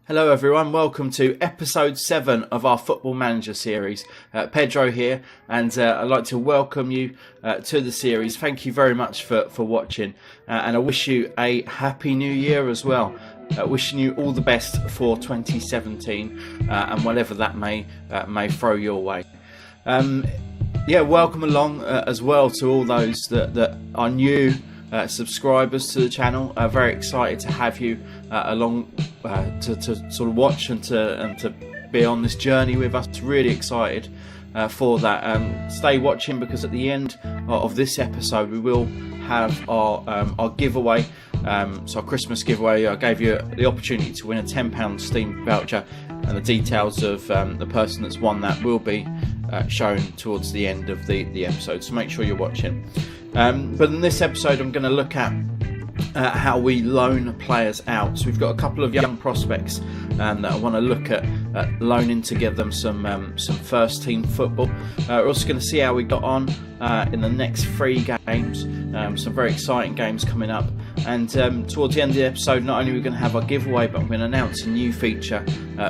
Hello everyone, welcome to episode 7 of our Football Manager series. Pedro here, and I'd like to welcome you to the series. Thank you very much for watching, and I wish you a happy new year as well. Wishing you all the best for 2017 and whatever that may throw your way. Welcome along as well to all those that are new subscribers to the channel. Very excited to have you along to sort of watch and to be on this journey with us. Really excited for that. Stay watching, because at the end of this episode we will have our giveaway. So our Christmas giveaway. I gave you the opportunity to win a £10 Steam voucher, and the details of the person that's won that will be shown towards the end of the episode, so make sure you're watching. But in this episode I'm going to look at how we loan players out. So we've got a couple of young prospects that I want to look at loaning to get them some first team football. We're also going to see how we got on in the next 3 games. Some very exciting games coming up, and towards the end of the episode, not only are we going to have our giveaway, but I'm going to announce a new feature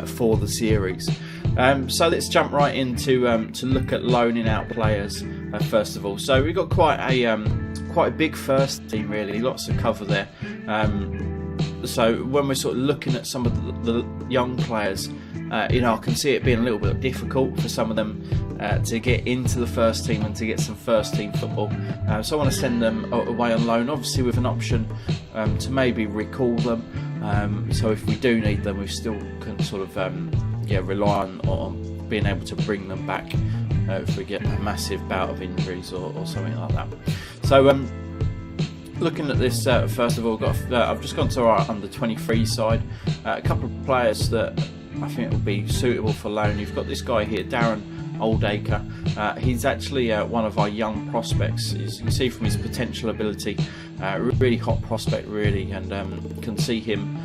for the series. So let's jump right into to look at loaning out players first of all. So we've got quite a big first team, really, lots to cover there. So when we're sort of looking at some of the young players, I can see it being a little bit difficult for some of them to get into the first team and to get some first team football. So I want to send them away on loan, obviously with an option to maybe recall them. So if we do need them, we still can sort of rely on being able to bring them back if we get a massive bout of injuries or something like that. So looking at this, first of all, I've just gone to our under 23 side. A couple of players that I think will be suitable for loan. You've got this guy here, Darren Oldacre. He's actually one of our young prospects. As you can see from his potential ability, really hot prospect, really, and can see him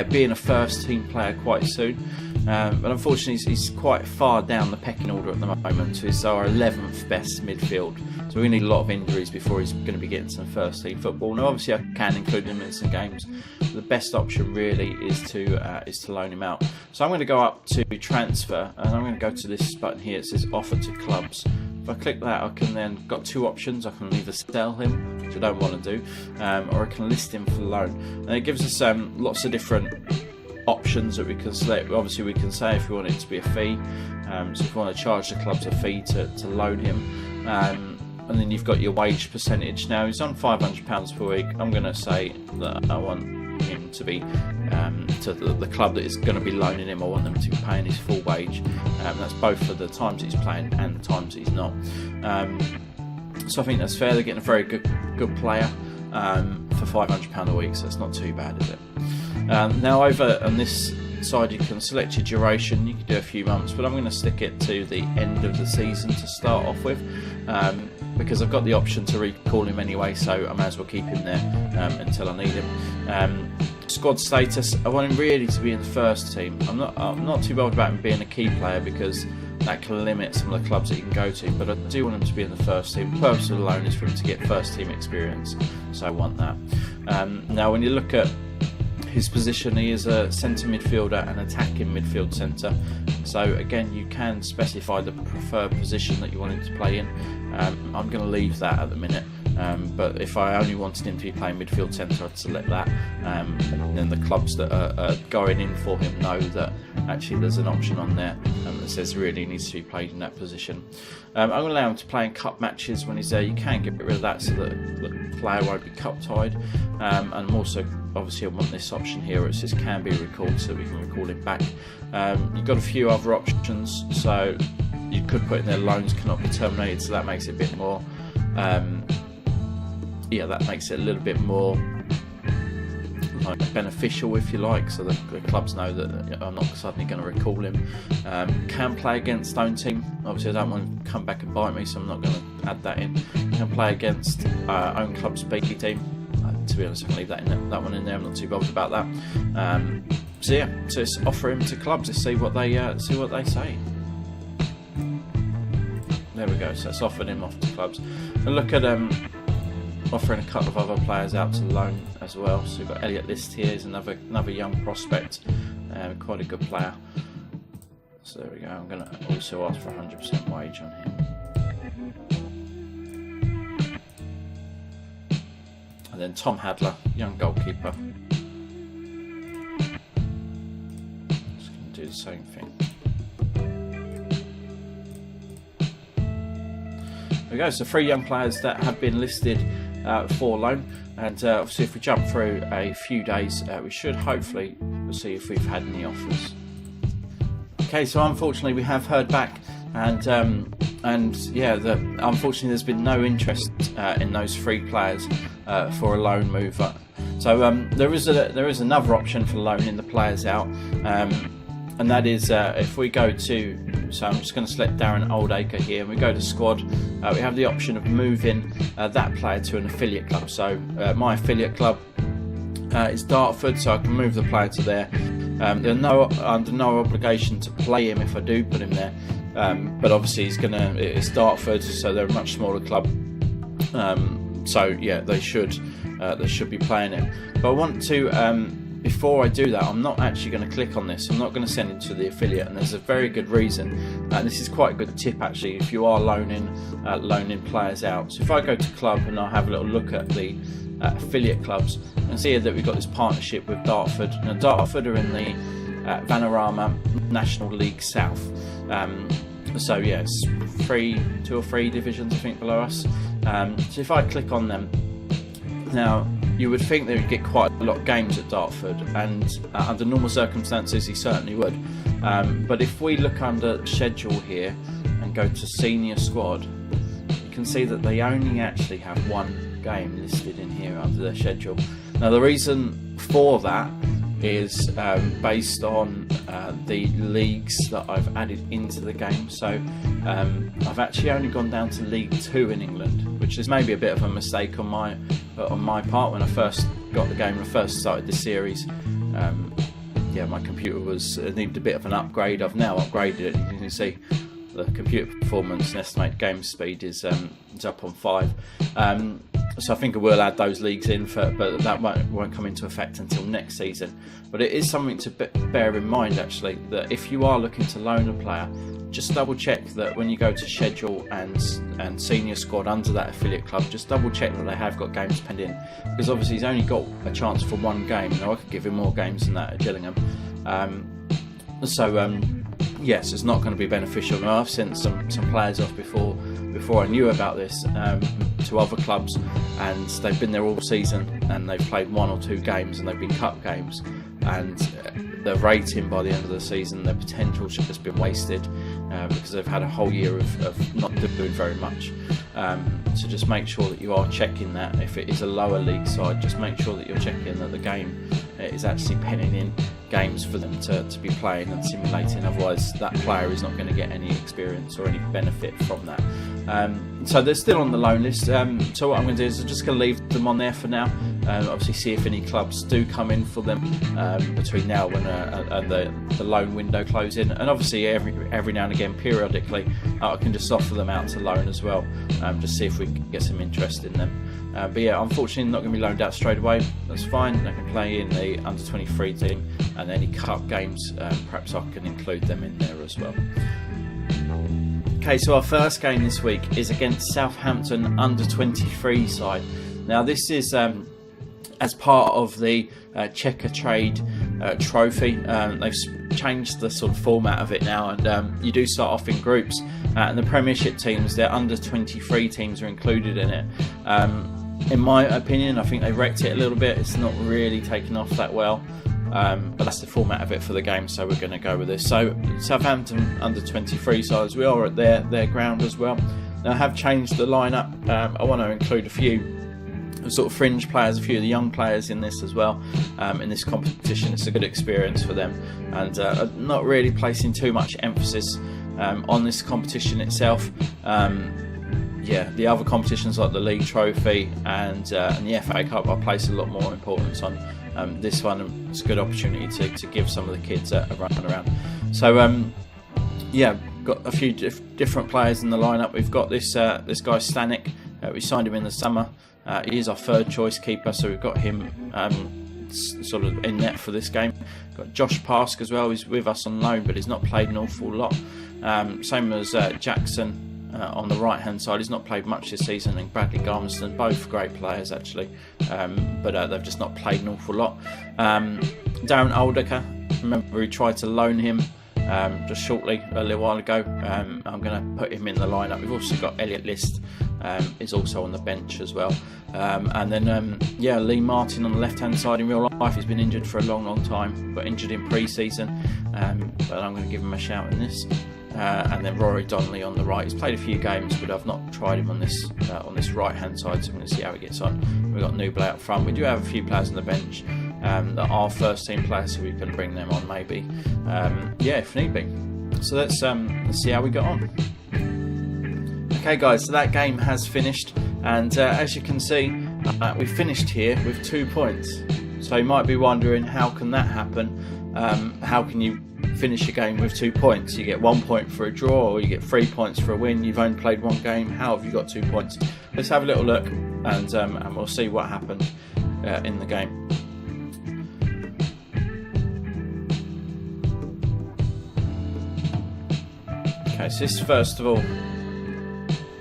being a first team player quite soon. But unfortunately he's quite far down the pecking order at the moment, so he's our 11th best midfield, so we need a lot of injuries before he's going to be getting some first team football. Now obviously I can include him in some games, but the best option really is to loan him out. So I'm going to go up to transfer, and I'm going to go to this button here. It says offer to clubs. If I click that, I can then got 2 options. I can either sell him, which I don't want to do, or I can list him for loan, and it gives us lots of different options that we can select. Obviously we can say if we want it to be a fee, so if we want to charge the clubs a fee to loan him, and then you've got your wage percentage. Now he's on £500 per week. I'm going to say that I want him to be to the club that is going to be loaning him, I want them to be paying his full wage. That's both for the times he's playing and the times he's not. So I think that's fair. They're getting a very good player for £500 a week, so it's not too bad, is it? Now over on this side you can select your duration. You can do a few months, but I'm going to stick it to the end of the season to start off with, because I've got the option to recall him anyway, so I may as well keep him there until I need him. Squad status, I want him really to be in the first team. I'm not too bothered about him being a key player, because that can limit some of the clubs that he can go to, but I do want him to be in the first team. The purpose of the loan is for him to get first team experience, so I want that. Now when you look at his position, he is a centre midfielder and attacking midfield centre. So again, you can specify the preferred position that you want him to play in. I'm going to leave that at the minute, but if I only wanted him to be playing midfield centre, I'd select that, and then the clubs that are going in for him know that actually there's an option on there that says really he needs to be played in that position. I'm going to allow him to play in cup matches when he's there. You can get rid of that so that the player won't be cup tied, and I'm also obviously I want this option here where it says can be recalled, so we can recall him back. You've got a few other options, so you could put in there loans cannot be terminated, so that makes it a bit more that makes it a little bit more beneficial, if you like, so the clubs know that I'm not suddenly going to recall him. Can play against own team. Obviously I don't want him to come back and bite me, so I'm not going to add that in. Can play against own club's B team. To be honest, I can leave that one in there. I'm not too bothered about that. So just offer him to clubs. Let's see what they say. There we go. So it's offered him off to clubs. And look at offering a couple of other players out to loan as well. So we've got Elliot List here, is another young prospect quite a good player. So there we go. I'm going to also ask for 100% wage on him. And then Tom Hadler, young goalkeeper. Just going to do the same thing. There we go. So 3 young players that have been listed for loan, and obviously if we jump through a few days, we should hopefully see if we've had any offers. Okay, so unfortunately we have heard back, and yeah, unfortunately there's been no interest in those 3 players for a loan move. So there is another option for loaning the players out, and that is if we go to. So I'm just going to select Darren Oldacre here, and we go to squad. We have the option of moving that player to an affiliate club. So my affiliate club is Dartford, so I can move the player to there. They're under no obligation to play him if I do put him there, but obviously it's Dartford, so they're a much smaller club. So yeah, they should be playing it. But I want to. Before I do that, I'm not actually going to click on this. I'm not going to send it to the affiliate, and there's a very good reason. And this is quite a good tip actually if you are loaning players out. So if I go to club and I have a little look at the affiliate clubs, you can see here that we've got this partnership with Dartford. Now Dartford are in the Vanarama National League South. So yeah, it's 2 or 3 divisions I think below us. So if I click on them now, you would think they would get quite a lot of games at Dartford, and under normal circumstances he certainly would. But if we look under schedule here and go to senior squad, you can see that they only actually have 1 game listed in here under their schedule. Now the reason for that is based on the leagues that I've added into the game. So I've actually only gone down to League 2 in England, which is maybe a bit of a mistake on my part when I first got the game, when I first started the series. Yeah, my computer needed a bit of an upgrade. I've now upgraded it. You can see the computer performance and estimated game speed is up on 5. So I think I will add those leagues in, but that won't come into effect until next season. But it is something to bear in mind actually, that if you are looking to loan a player, just double check that when you go to schedule and senior squad under that affiliate club, just double check that they have got games pending, because obviously he's only got a chance for 1 game. Now I could give him more games than that at Gillingham. Yes, it's not going to be beneficial. Now I've sent some players off before I knew about this to other clubs, and they've been there all season and they've played 1 or 2 games and they've been cup games, and their rating by the end of the season, their potential has just been wasted because they've had a whole year of not doing very much. So just make sure that you are checking that. If it is a lower league side, just make sure that you're checking that the game is actually penning in games for them to be playing and simulating. Otherwise that player is not going to get any experience or any benefit from that. So they're still on the loan list. So what I'm going to do is I'm just going to leave them on there for now. Obviously see if any clubs do come in for them between now and the loan window closing, and obviously every now and again periodically I can just offer them out to loan as well, just see if we can get some interest in them. But yeah, unfortunately not going to be loaned out straight away. That's fine. I can play in the under 23 team, and any cup games perhaps I can include them in there as well. Okay, so our first game this week is against Southampton under 23 side. Now this is as part of the Checker Trade trophy. They've changed the sort of format of it now, and you do start off in groups, and the Premiership teams, their under 23 teams are included in it. In my opinion, I think they wrecked it a little bit. It's not really taken off that well, but that's the format of it for the game, so we're going to go with this. So Southampton under 23 sides, we are at their ground as well. Now I have changed the lineup. I want to include a few sort of fringe players, a few of the young players in this as well. In this competition, it's a good experience for them, and not really placing too much emphasis on this competition itself. Yeah, the other competitions like the League Trophy and the FA Cup, I place a lot more importance on. This one, it's a good opportunity to give some of the kids a run around. So yeah, got a few different players in the lineup. We've got this guy Stanek. We signed him in the summer. He is our 3rd choice keeper, so we've got him sort of in net for this game. Got Josh Pask as well. He's with us on loan, but he's not played an awful lot. Same as Jackson on the right hand side. He's not played much this season, and Bradley Garmiston, both great players actually, but they've just not played an awful lot. Darren Oldecker, remember we tried to loan him just shortly a little while ago. I'm going to put him in the lineup. We've also got Elliot List, is also on the bench as well. And then Lee Martin on the left hand side. In real life he's been injured for a long time, got injured in pre-season, but I'm going to give him a shout in this. And then Rory Donnelly on the right. He's played a few games, but I've not tried him on this right hand side, so I'm going to see how he gets on. We've got Nubla out front. We do have a few players on the bench that are first team players, so we can bring them on maybe, if need be. So let's see how we got on. Okay guys, so that game has finished, and as you can see, we finished here with 2 points. So you might be wondering, how can that happen? How can you finish a game with 2 points? You get 1 point for a draw, or you get 3 points for a win. You've only played one game. How have you got 2 points? Let's have a little look, and we'll see what happened in the game. Okay, so this first of all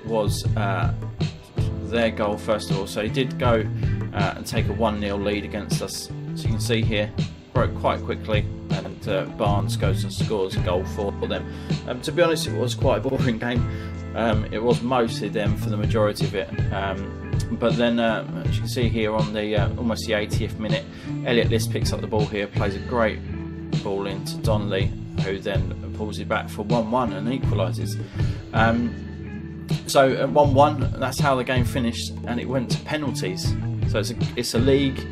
was their goal first of all. So he did go and take a 1-0 lead against us. So you can see here, broke quite quickly, and Barnes goes and scores a goal for them. To be honest, it was quite a boring game. It was mostly them for the majority of it. But then, as you can see here on the almost the 80th minute, Elliot List picks up the ball here, plays a great ball into Donnelly, who then pulls it back for 1-1 and equalises. So at 1-1, that's how the game finished, and it went to penalties. So it's a league.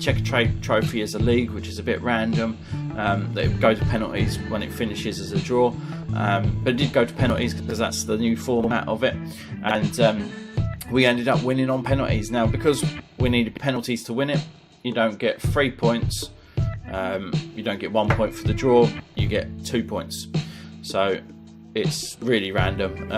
Checker Trade Trophy is a league, which is a bit random. They go to penalties when it finishes as a draw, but it did go to penalties because that's the new format of it, and we ended up winning on penalties. Now, because we needed penalties to win it, you don't get 3 points, you don't get 1 point for the draw, you get 2 points. So it's really random.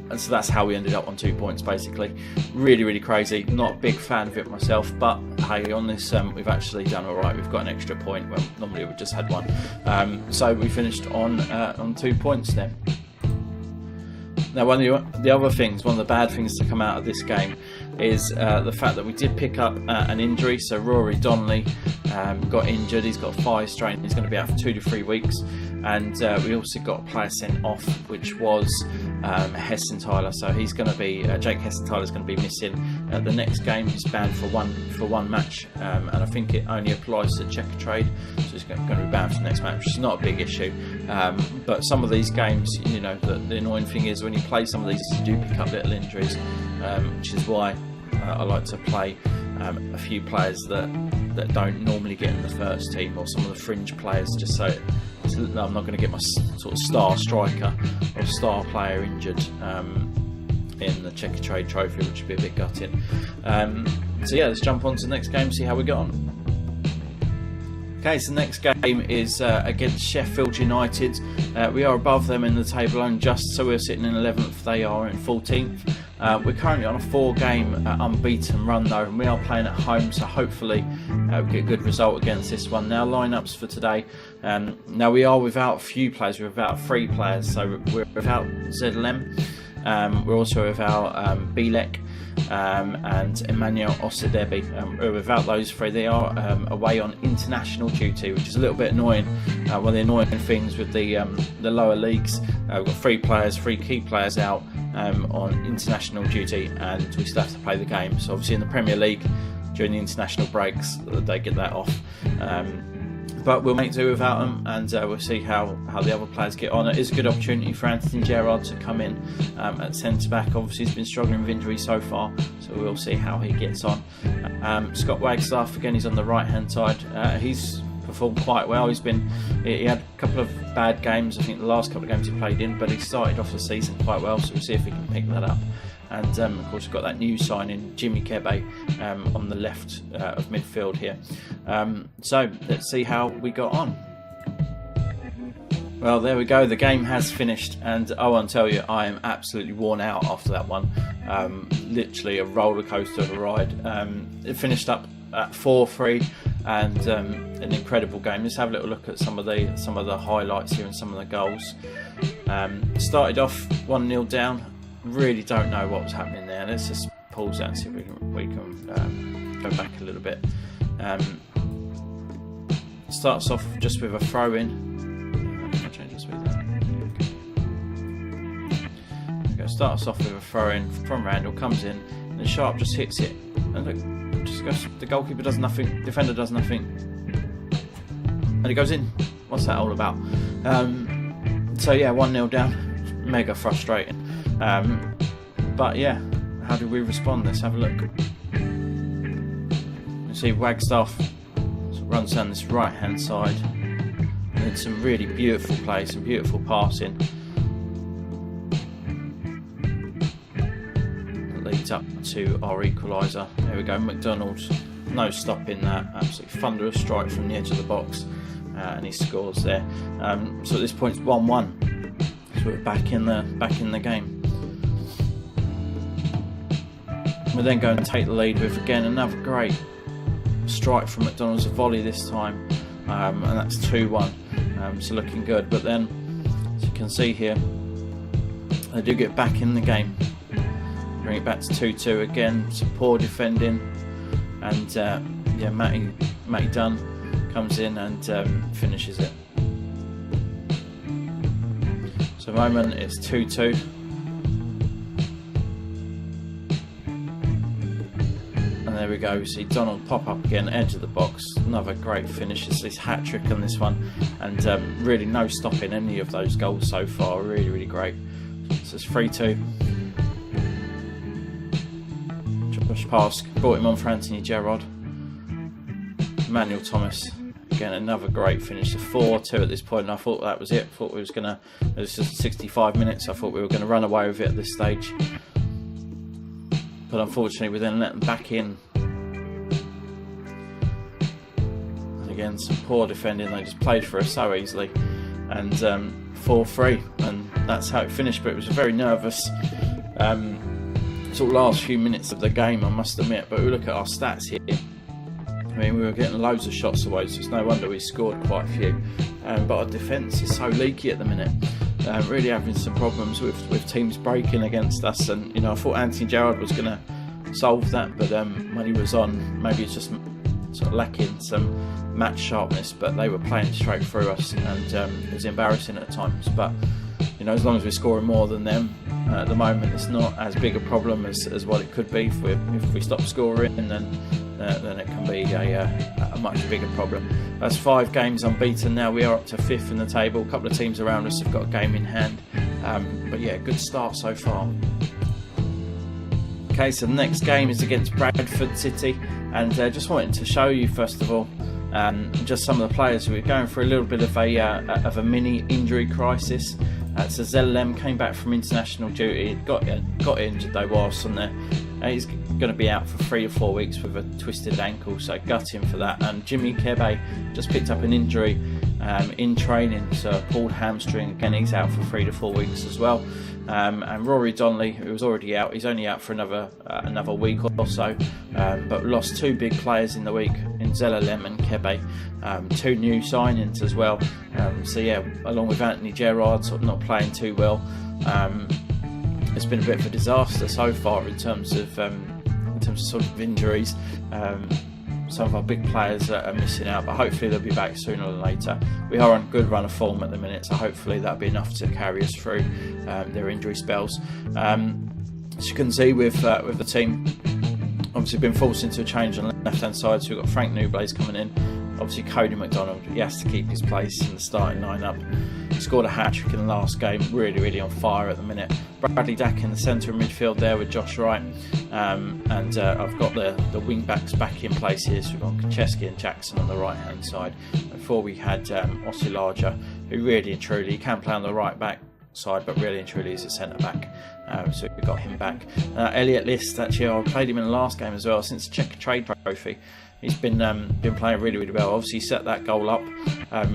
And so that's how we ended up on 2 points, basically. Really crazy. Not a big fan of it myself, but hey, on this we've actually done all right. We've got an extra point when normally we just had one. So we finished on 2 points then. Now, one of the other things, one of the bad things to come out of this game is the fact that we did pick up an injury. So Rory Donnelly got injured. He's got a thigh strain. He's going to be out for 2 to 3 weeks. And we also got a player sent off, which was Hessenthaler. So he's going to be Jake Hessenthaler is going to be missing the next game. He's banned for one match, and I think it only applies to Checker Trade, so he's going to be banned for the next match, which is not a big issue. But some of these games, you know, the annoying thing is when you play some of these, you do pick up little injuries, which is why I like to play a few players that don't normally get in the first team, or some of the fringe players, just so I'm not going to get my sort of star striker or star player injured in the Checker Trade Trophy, which would be a bit gutting. So yeah, let's jump on to the next game, see how we get on. Okay, so the next game is against Sheffield United. We are above them in the table only just, so we're sitting in 11th, they are in 14th. We're currently on a 4-game unbeaten run though, and we are playing at home, so hopefully we get a good result against this one. Now, lineups for today. Now, we are without a few players, we're without 3 players, so we're without ZLM, we're also without Bilek and Emmanuel Osadebi. We're without those 3. They are away on international duty, which is a little bit annoying. One of the annoying things with the lower leagues, we've got 3 players, 3 key players out on international duty, and we still have to play the game. So obviously in the Premier League, during the international breaks, they get that off. But we'll make do without them, and we'll see how the other players get on. It is a good opportunity for Anthony Gerrard to come in at centre-back. Obviously he's been struggling with injury so far, so we'll see how he gets on. Scott Wagstaff, again, he's on the right-hand side. He's performed quite well. He had a couple of bad games, I think the last couple of games he played in, but he started off the season quite well, so we'll see if he can pick that up. And of course we've got that new signing, Jimmy Kebe, on the left of midfield here. So let's see how we got on. Well, there we go, the game has finished, and I want to tell you, I am absolutely worn out after that one. Literally a roller coaster of a ride. It finished up at 4-3, and an incredible game. Let's have a little look at some of the highlights here and some of the goals. Started off 1-0 down. Really don't know what was happening there. Let's just pause that and see if we can go back a little bit. Starts off just with a throw in. I'll change the speed there. Starts off with a throw in from Randall, comes in, and the Sharp just hits it. And look, just goes, the goalkeeper does nothing, defender does nothing, and it goes in. What's that all about? So yeah, 1-0 down, mega frustrating. But yeah, how do we respond? Let's have a look. You see Wagstaff runs down this right hand side, and some really beautiful play, some beautiful passing. Leads up to our equaliser. There we go, McDonald, no stopping that, absolutely thunderous strike from the edge of the box, and he scores there. So at this point it's 1-1, so we're back in the game. We then go and take the lead with again another great strike from McDonald's, a volley this time, and that's 2-1. So looking good. But then, as you can see here, they do get back in the game. Bring it back to 2-2 again. Some poor defending, and yeah, Matty Dunn comes in and finishes it. So at the moment it's 2-2. And there we go. We see Donald pop up again, edge of the box. Another great finish. It's his hat trick on this one, and really no stopping any of those goals so far. Really, really great. So it's 3-2. Pass, brought him on for Anthony Gerrard. Emmanuel Thomas, again another great finish. 4-2 at this point, and I thought that was it. It was just 65 minutes. I thought we were going to run away with it at this stage, but unfortunately we then let them back in. And again, some poor defending. They just played for us so easily, and 4-3, and that's how it finished. But it was a very nervous sort of last few minutes of the game, I must admit. But we look at our stats here. I mean, we were getting loads of shots away, so it's no wonder we scored quite a few. But our defence is so leaky at the minute. Really having some problems with teams breaking against us. And you know, I thought Anthony Gerrard was going to solve that, but when he was on, maybe it's just sort of lacking some match sharpness. But they were playing straight through us, and it was embarrassing at times. But you know, as long as we're scoring more than them, at the moment it's not as big a problem as what it could be if we stop scoring, and then it can be a much bigger problem. That's 5 games unbeaten now. We are up to 5th in the table. A couple of teams around us have got a game in hand, but yeah, good start so far. Okay, so the next game is against Bradford City, and just wanted to show you first of all just some of the players. We're going through a little bit of a mini injury crisis. So Zellem came back from international duty, got injured though whilst on there. He's going to be out for 3 or 4 weeks with a twisted ankle, so gutting for that. And Jimmy Kebe just picked up an injury in training, so a pulled hamstring. Again, he's out for 3 to 4 weeks as well. And Rory Donnelly, who was already out, he's only out for another week or so. But lost 2 big players in the week in Zellem and Kebe. 2 new signings as well. So yeah, along with Anthony Gerrard sort of not playing too well. It's been a bit of a disaster so far in terms of sort of injuries. Some of our big players are missing out, but hopefully they'll be back sooner than later. We are on a good run of form at the minute, so hopefully that'll be enough to carry us through their injury spells. As you can see with the team, obviously been forced into a change on the left hand side, so we've got Frank Newblaze coming in. Obviously Cody McDonald, he has to keep his place in the starting lineup. He scored a hat-trick in the last game, really on fire at the minute. Bradley Dack in the centre of midfield there with Josh Wright, and I've got the wing backs back in place here, so we've got Kacheski and Jackson on the right hand side. Before we had Osilaja, who really and truly, he can play on the right back side, but really and truly is a centre back, so we got him back. Elliot List, actually I played him in the last game as well, since the Checker Trade Trophy. He's been playing really well. Obviously, he set that goal up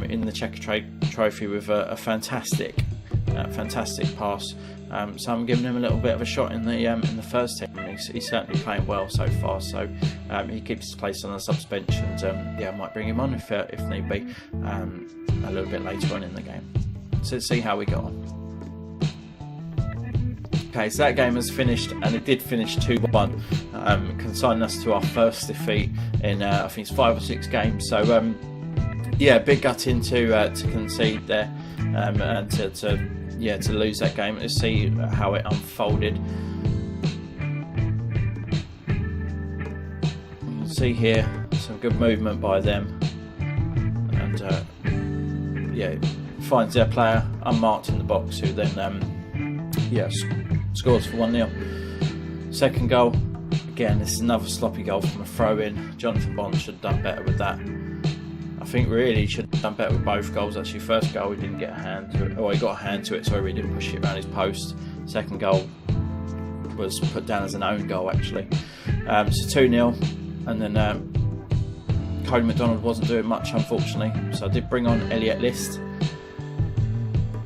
in the Checker Trade Trophy with a fantastic pass So I'm giving him a little bit of a shot in the first team. He's certainly playing well so far. So he keeps his place on the subs bench, and yeah, I might bring him on if need be a little bit later on in the game. So let's see how we go on. Okay, so that game has finished, and it did finish 2-1, consigning us to our first defeat in I think it's 5 or 6 games. So yeah, big gutting to concede there, and to lose that game. Let's see how it unfolded. You can see here some good movement by them, and yeah, finds their player unmarked in the box, who then scores for 1-0. Second goal, again, this is another sloppy goal from a throw-in. Jonathan Bond should have done better with that. I think really he should have done better with both goals. Actually, first goal he didn't get a hand to it, or he got a hand to it, so he didn't push it around his post. Second goal was put down as an own goal, actually. So 2-0, and then Cody McDonald wasn't doing much, unfortunately. So I did bring on Elliot List,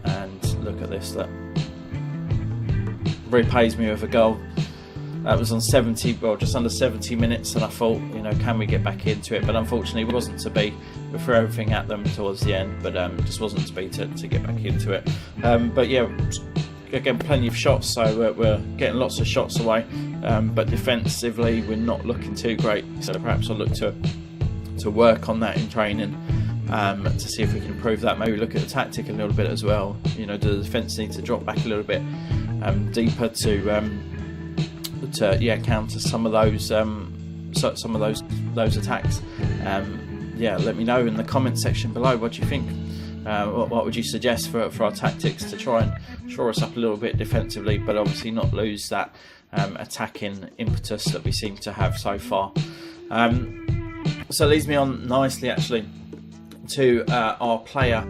and look at this. Look. Repays me with a goal. That was on 70, well, just under 70 minutes, and I thought, you know, can we get back into it? But unfortunately, it wasn't to be. We threw everything at them towards the end, but just wasn't to be to get back into it. But yeah, again, plenty of shots, so we're getting lots of shots away. But defensively, we're not looking too great. So perhaps I'll look to work on that in training. To see if we can improve that. Maybe look at the tactic a little bit as well. You know, do the defence need to drop back a little bit deeper to counter some of those attacks. Yeah, let me know in the comment section below. What do you think? What would you suggest for our tactics to try and shore us up a little bit defensively, but obviously not lose that attacking impetus that we seem to have so far? So it leads me on nicely, actually, to our player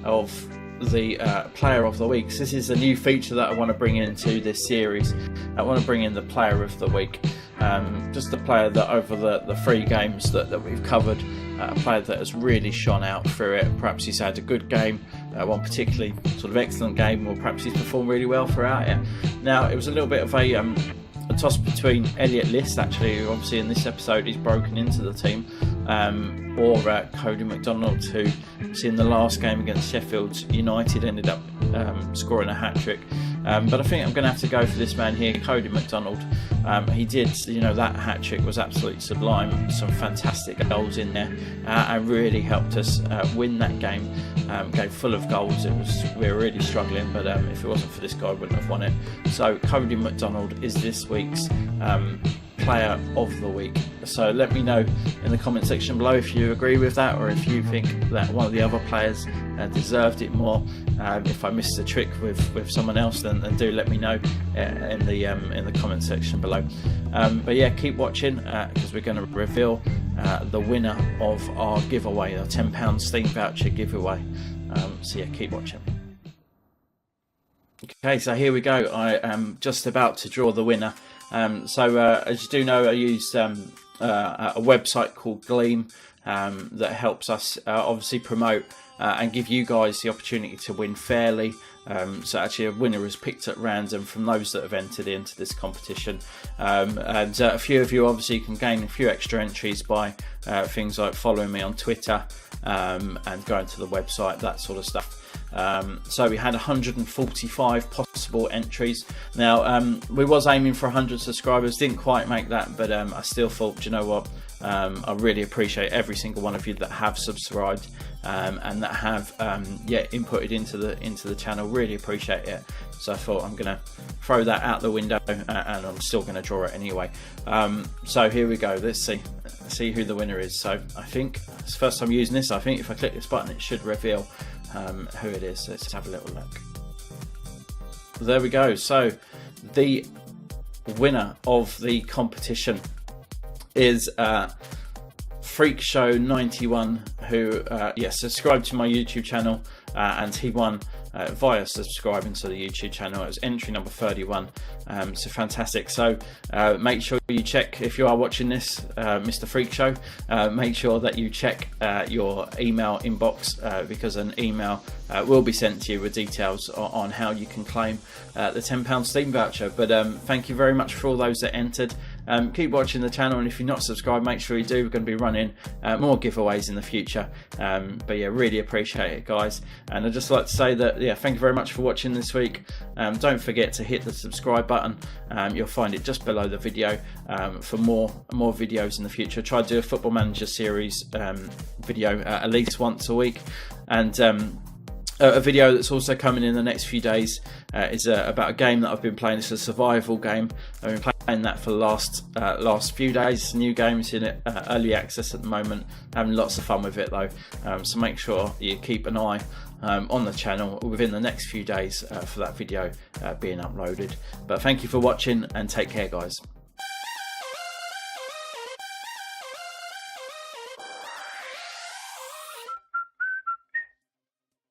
of the week. So this is a new feature that I want to bring into this series. I want to bring in the player of the week, just the player that over the 3 games that we've covered, a player that has really shone out through it. Perhaps he's had a good game, one particularly sort of excellent game, or perhaps he's performed really well throughout it. Now, it was a little bit of a toss between Elliot List, actually, who obviously in this episode he's broken into the team, or Cody McDonald, who in the last game against Sheffield United ended up scoring a hat-trick. But I think I'm going to have to go for this man here, Cody McDonald. He did, you know, that hat-trick was absolutely sublime. Some fantastic goals in there, and really helped us win that game. Game full of goals. We were really struggling, but if it wasn't for this guy, we wouldn't have won it. So Cody McDonald is this week's player of the week. So let me know in the comment section below if you agree with that, or if you think that one of the other players deserved it more. If I missed a trick with someone else, then do let me know in the comment section below. But yeah, keep watching, because we're going to reveal the winner of our giveaway, our £10 Steam Voucher Giveaway. So yeah, keep watching. Okay, so here we go. I am just about to draw the winner. So as you do know, I used a website called Gleam that helps us obviously promote and give you guys the opportunity to win fairly. So actually a winner is picked at random from those that have entered into this competition, and a few of you obviously can gain a few extra entries by things like following me on Twitter and going to the website, that sort of stuff. So we had 145 possible entries. Now we was aiming for 100 subscribers, didn't quite make that, but I still thought, do you know what, I really appreciate every single one of you that have subscribed and that have inputted into the channel. Really appreciate it. So I thought I'm gonna throw that out the window, and I'm still gonna draw it anyway. So here we go. Let's see who the winner is. So I think it's the first time using this. I think if I click this button, it should reveal who it is. Let's have a little look. There we go. So the winner of the competition is Freak Show 91, who subscribed to my YouTube channel, and he won via subscribing to the YouTube channel. It was entry number 31, so fantastic. So make sure you check, if you are watching this, Mr. Freak Show, make sure that you check your email inbox, because an email will be sent to you with details on how you can claim the £10 Steam voucher. But thank you very much for all those that entered. Keep watching the channel, and if you're not subscribed, make sure you do. We're going to be running more giveaways in the future. But yeah, really appreciate it, guys. And I'd just like to say that, yeah, thank you very much for watching this week. Don't forget to hit the subscribe button. You'll find it just below the video for more videos in the future. Try to do a Football Manager series video at least once a week. And a video that's also coming in the next few days is about a game that I've been playing. It's a survival game. I've been playing that for the last few days. New games in it, early access at the moment. Having lots of fun with it though. So make sure you keep an eye on the channel within the next few days for that video being uploaded. But thank you for watching, and take care, guys.